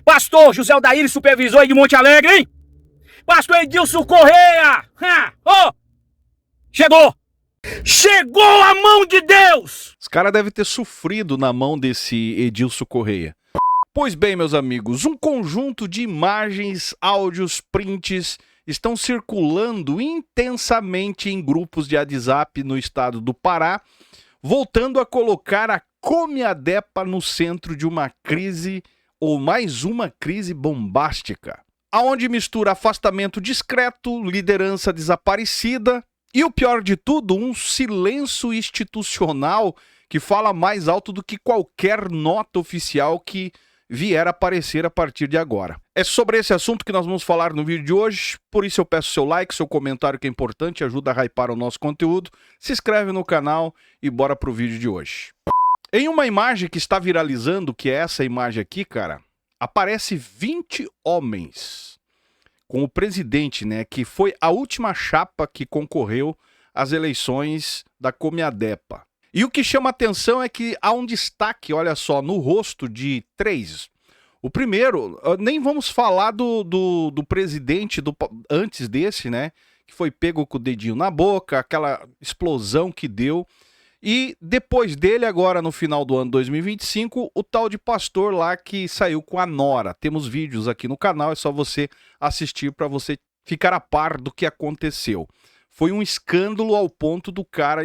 Pastor José Aldair, supervisor aí de Monte Alegre, hein? Pastor Edilson Correia! Oh! Chegou! Chegou a mão de Deus! Os caras devem ter sofrido na mão desse Edilson Correia. Pois bem, meus amigos, um conjunto de imagens, áudios, prints estão circulando intensamente em grupos de WhatsApp no estado do Pará, voltando a colocar a Comiadepa no centro de uma crise, ou mais uma crise bombástica, aonde mistura afastamento discreto, liderança desaparecida e, o pior de tudo, um silêncio institucional que fala mais alto do que qualquer nota oficial que vier a aparecer a partir de agora. É sobre esse assunto que nós vamos falar no vídeo de hoje, por isso eu peço seu like, seu comentário que é importante, ajuda a hypar o nosso conteúdo, se inscreve no canal e bora pro vídeo de hoje. Em uma imagem que está viralizando, que é essa imagem aqui, cara, aparece 20 homens com o presidente, né, que foi a última chapa que concorreu às eleições da Comiadepa. E o que chama atenção é que há um destaque, olha só, no rosto de 3. O primeiro, nem vamos falar do presidente antes desse, né? Que foi pego com o dedinho na boca, aquela explosão que deu. E depois dele, agora no final do ano 2025, o tal de pastor lá que saiu com a nora. Temos vídeos aqui no canal, é só você assistir para você ficar a par do que aconteceu. Foi um escândalo ao ponto do cara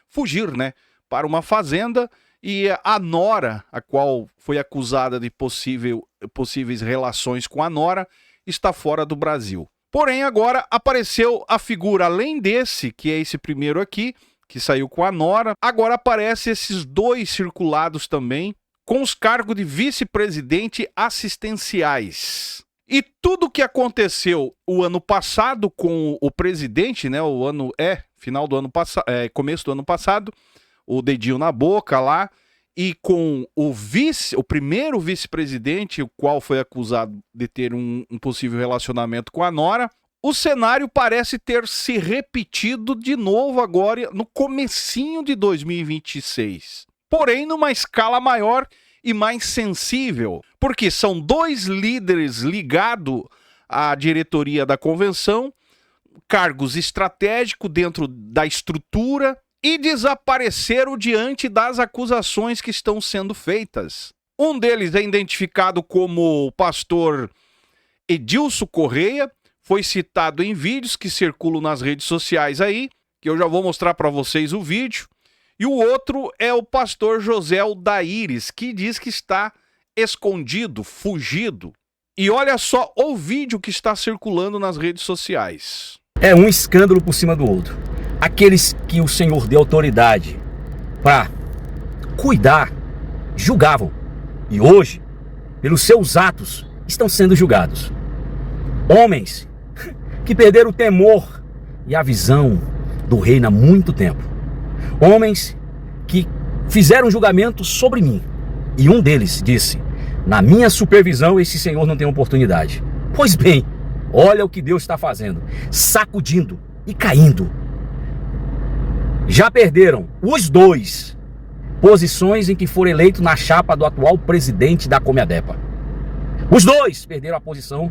fugir, né, para uma fazenda, e a nora, a qual foi acusada de possíveis relações com a nora, está fora do Brasil. Porém, agora apareceu a figura, além desse, que é esse primeiro aqui, que saiu com a nora, agora aparecem esses 2 circulados também, com os cargos de vice-presidente assistenciais. E tudo que aconteceu o ano passado com o presidente, né, final do ano passado, começo do ano passado, o dedinho na boca lá, e com o primeiro vice-presidente, o qual foi acusado de ter um possível relacionamento com a nora, o cenário parece ter se repetido de novo agora no comecinho de 2026. Porém, numa escala maior e mais sensível, porque são 2 líderes ligados à diretoria da convenção, cargos estratégicos dentro da estrutura, e desapareceram diante das acusações que estão sendo feitas. Um deles é identificado como o pastor Edilson Correia, foi citado em vídeos que circulam nas redes sociais aí, que eu já vou mostrar para vocês o vídeo. E o outro é o pastor José Aldair, que diz que está escondido, fugido. E olha só o vídeo que está circulando nas redes sociais. É um escândalo por cima do outro. Aqueles que o Senhor deu autoridade para cuidar, julgavam. E hoje, pelos seus atos, estão sendo julgados. Homens que perderam o temor e a visão do reino há muito tempo. Homens que fizeram julgamento sobre mim. E um deles disse: na minha supervisão esse senhor não tem oportunidade. Pois bem, olha o que Deus está fazendo, sacudindo e caindo. Já perderam os 2 posições em que foram eleitos na chapa do atual presidente da Comiadepa. Os 2 perderam a posição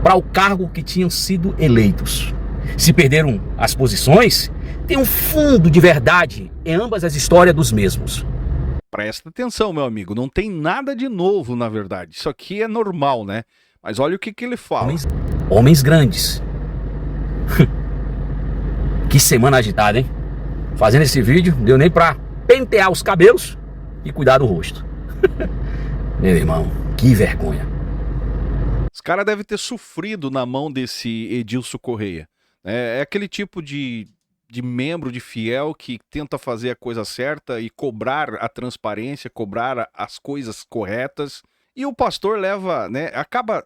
para o cargo que tinham sido eleitos. Se perderam as posições, tem um fundo de verdade em ambas as histórias dos mesmos. Presta atenção, meu amigo, não tem nada de novo, na verdade. Isso aqui é normal, né? Mas olha o que ele fala. Homens grandes. Que semana agitada, hein? Fazendo esse vídeo, deu nem pra pentear os cabelos e cuidar do rosto. Meu irmão, que vergonha. Os caras devem ter sofrido na mão desse Edilson Correia. É aquele tipo de membro, de fiel, que tenta fazer a coisa certa e cobrar a transparência, cobrar as coisas corretas. E o pastor leva, né, acaba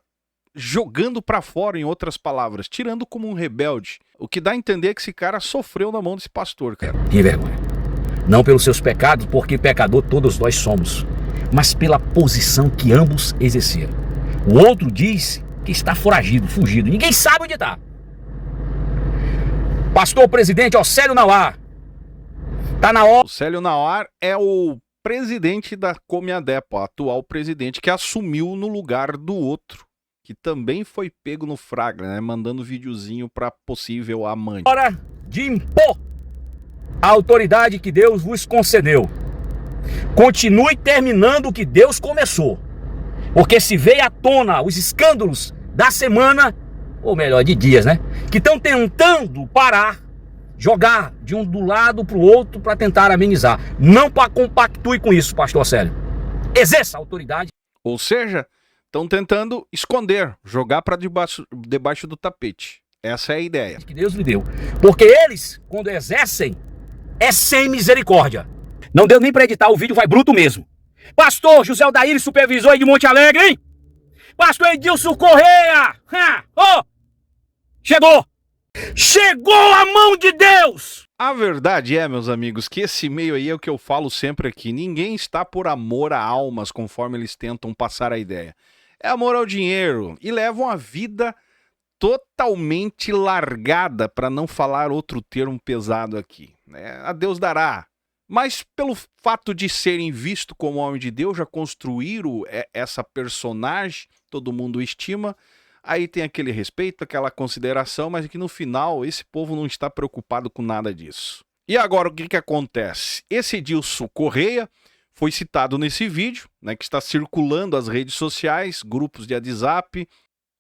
jogando pra fora, em outras palavras, tirando como um rebelde. O que dá a entender é que esse cara sofreu na mão desse pastor, cara. Que vergonha. Não pelos seus pecados, porque pecador todos nós somos, mas pela posição que ambos exerceram. O outro diz que está foragido, fugido. Ninguém sabe onde está. Pastor presidente Océlio Nauar. Tá na hora. O Océlio Nauar é o presidente da Comiadepa, atual presidente, que assumiu no lugar do outro, que também foi pego no flagra, né? Mandando videozinho para possível amante. Hora de impor a autoridade que Deus vos concedeu. Continue terminando o que Deus começou. Porque se veio à tona os escândalos da semana, ou melhor, de dias, né? Que estão tentando parar, jogar de um do lado para o outro para tentar amenizar. Não compactue com isso, pastor Célio. Exerça a autoridade. Ou seja, estão tentando esconder, jogar para debaixo do tapete. Essa é a ideia. Que Deus lhe deu. Porque eles, quando exercem, é sem misericórdia. Não deu nem para editar, o vídeo vai bruto mesmo. Pastor José Aldair, supervisor aí de Monte Alegre, hein? Pastor Edilson Correia! Oh! Chegou! Chegou a mão de Deus! A verdade é, meus amigos, que esse meio aí é o que eu falo sempre aqui. Ninguém está por amor a almas, conforme eles tentam passar a ideia. É amor ao dinheiro e levam a vida totalmente largada, para não falar outro termo pesado aqui. A Deus dará. Mas pelo fato de serem vistos como homem de Deus, já construíram essa personagem, todo mundo estima, aí tem aquele respeito, aquela consideração, mas que no final esse povo não está preocupado com nada disso. E agora o que acontece? Esse Edilson Correia foi citado nesse vídeo, né, que está circulando as redes sociais, grupos de WhatsApp,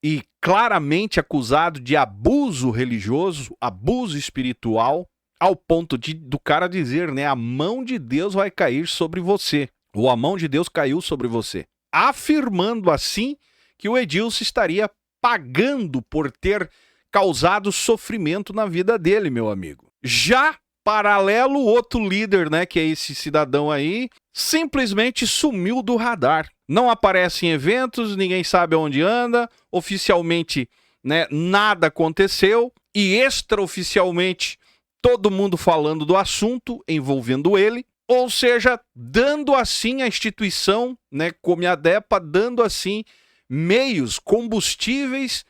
e claramente acusado de abuso religioso, abuso espiritual, ao ponto do cara dizer, né, a mão de Deus vai cair sobre você, ou a mão de Deus caiu sobre você, afirmando assim que o Edilson estaria pagando por ter causado sofrimento na vida dele, meu amigo. Já paralelo, outro líder, né, que é esse cidadão aí, simplesmente sumiu do radar. Não aparece em eventos, ninguém sabe onde anda, oficialmente, né, nada aconteceu, e extraoficialmente todo mundo falando do assunto envolvendo ele, ou seja, dando assim a instituição, né, Comiadepa, dando assim meios, combustíveis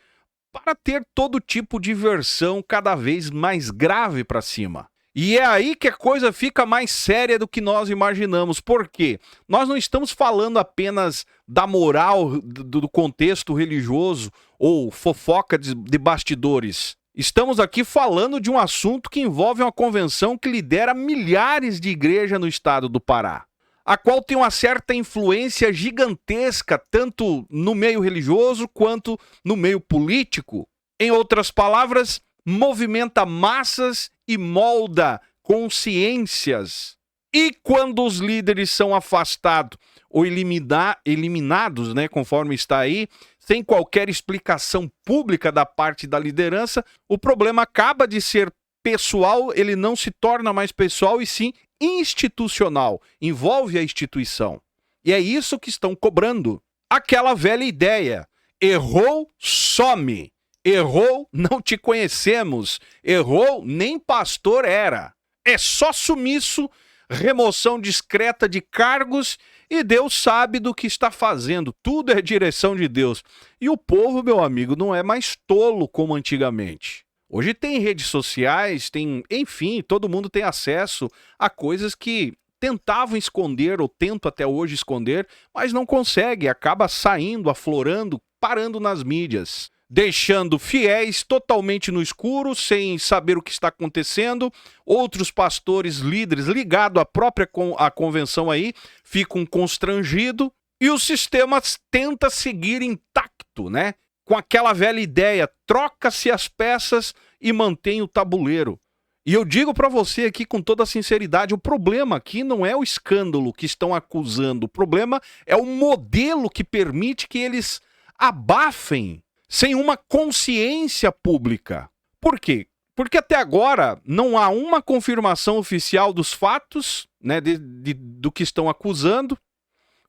para ter todo tipo de versão cada vez mais grave para cima. E é aí que a coisa fica mais séria do que nós imaginamos. Por quê? Nós não estamos falando apenas da moral do contexto religioso ou fofoca de bastidores. Estamos aqui falando de um assunto que envolve uma convenção que lidera milhares de igrejas no estado do Pará, a qual tem uma certa influência gigantesca, tanto no meio religioso quanto no meio político. Em outras palavras, movimenta massas e molda consciências. E quando os líderes são afastados ou eliminados, né, conforme está aí, sem qualquer explicação pública da parte da liderança, o problema acaba de ser pessoal, ele não se torna mais pessoal e sim institucional, envolve a instituição. E é isso que estão cobrando. Aquela velha ideia, errou, some. Errou, não te conhecemos. Errou, nem pastor era. É só sumiço, remoção discreta de cargos e Deus sabe do que está fazendo. Tudo é direção de Deus. E o povo, meu amigo, não é mais tolo como antigamente. Hoje tem redes sociais, enfim, todo mundo tem acesso a coisas que tentavam esconder ou tentam até hoje esconder, mas não consegue, acaba saindo, aflorando, parando nas mídias, deixando fiéis totalmente no escuro, sem saber o que está acontecendo. Outros pastores, líderes ligados à própria convenção aí, ficam constrangidos e o sistema tenta seguir intacto, né? Com aquela velha ideia, troca-se as peças e mantém o tabuleiro. E eu digo para você aqui com toda a sinceridade, o problema aqui não é o escândalo que estão acusando, o problema é o modelo que permite que eles abafem sem uma consciência pública. Por quê? Porque até agora não há uma confirmação oficial dos fatos, né, do que estão acusando.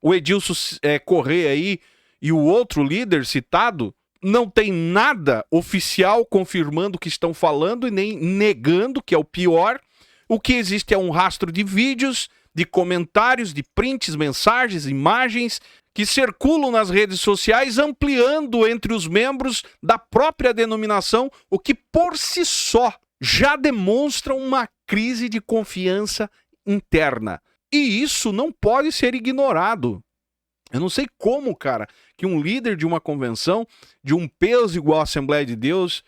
O Edilson Correia aí e o outro líder citado não tem nada oficial confirmando o que estão falando e nem negando, que é o pior. O que existe é um rastro de vídeos, de comentários, de prints, mensagens, imagens que circulam nas redes sociais, ampliando entre os membros da própria denominação, o que por si só já demonstra uma crise de confiança interna. E isso não pode ser ignorado. Eu não sei como, cara, que um líder de uma convenção, de um peso igual a Assembleia de Deus,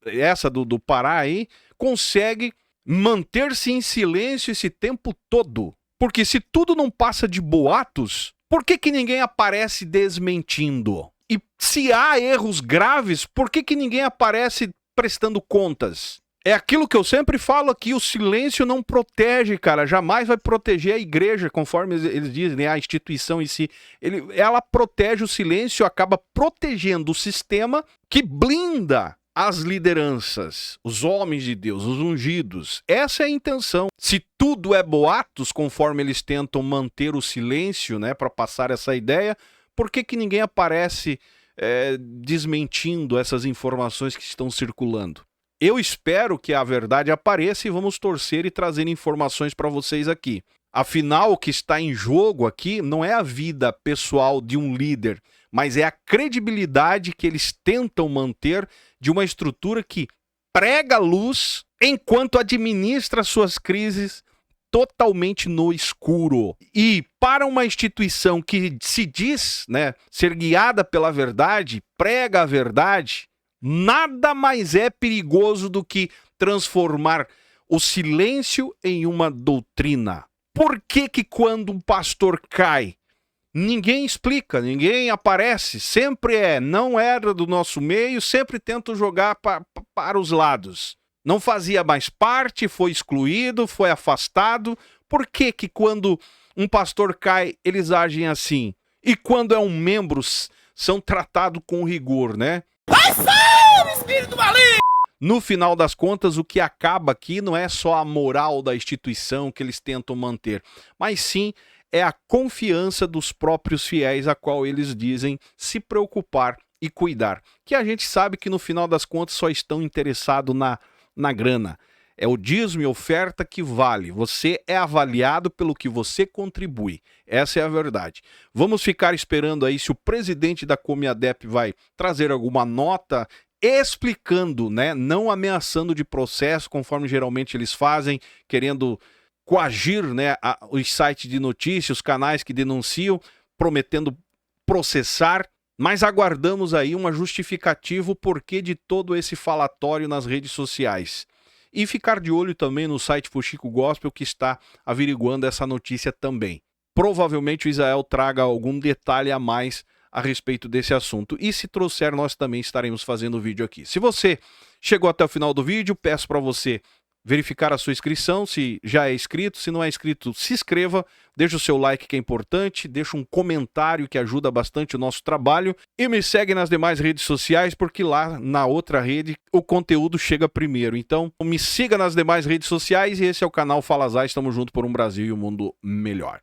essa do Pará aí, consegue manter-se em silêncio esse tempo todo. Porque se tudo não passa de boatos, por que ninguém aparece desmentindo? E se há erros graves, por que ninguém aparece prestando contas? É aquilo que eu sempre falo aqui, o silêncio não protege, cara, jamais vai proteger a igreja, conforme eles dizem, né? A instituição em si. Ela protege o silêncio, acaba protegendo o sistema que blinda as lideranças, os homens de Deus, os ungidos. Essa é a intenção. Se tudo é boatos, conforme eles tentam manter o silêncio, né, para passar essa ideia, por que ninguém aparece desmentindo essas informações que estão circulando? Eu espero que a verdade apareça e vamos torcer e trazer informações para vocês aqui. Afinal, o que está em jogo aqui não é a vida pessoal de um líder, mas é a credibilidade que eles tentam manter de uma estrutura que prega luz enquanto administra suas crises totalmente no escuro. E para uma instituição que se diz, né, ser guiada pela verdade, prega a verdade, nada mais é perigoso do que transformar o silêncio em uma doutrina. Por que quando um pastor cai, ninguém explica, ninguém aparece, sempre não era do nosso meio, sempre tentam jogar para os lados. Não fazia mais parte, foi excluído, foi afastado. Por que quando um pastor cai, eles agem assim? E quando é um membro, são tratados com rigor, né? Espírito maligno! No final das contas, o que acaba aqui não é só a moral da instituição que eles tentam manter, mas sim é a confiança dos próprios fiéis a qual eles dizem se preocupar e cuidar. Que a gente sabe que no final das contas só estão interessados na grana. É o dízimo e oferta que vale. Você é avaliado pelo que você contribui. Essa é a verdade. Vamos ficar esperando aí se o presidente da Comiadep vai trazer alguma nota explicando, né, não ameaçando de processo, conforme geralmente eles fazem, querendo coagir, né, os sites de notícias, os canais que denunciam, prometendo processar, mas aguardamos aí uma justificativa o porquê de todo esse falatório nas redes sociais. E ficar de olho também no site Fuxico Gospel, que está averiguando essa notícia também. Provavelmente o Israel traga algum detalhe a mais a respeito desse assunto. E se trouxer, nós também estaremos fazendo vídeo aqui. Se você chegou até o final do vídeo, peço para você verificar a sua inscrição, se já é inscrito. Se não é inscrito, se inscreva, deixa o seu like que é importante, deixa um comentário que ajuda bastante o nosso trabalho e me segue nas demais redes sociais, porque lá na outra rede o conteúdo chega primeiro. Então me siga nas demais redes sociais e esse é o canal Fala Zay, estamos juntos por um Brasil e um mundo melhor.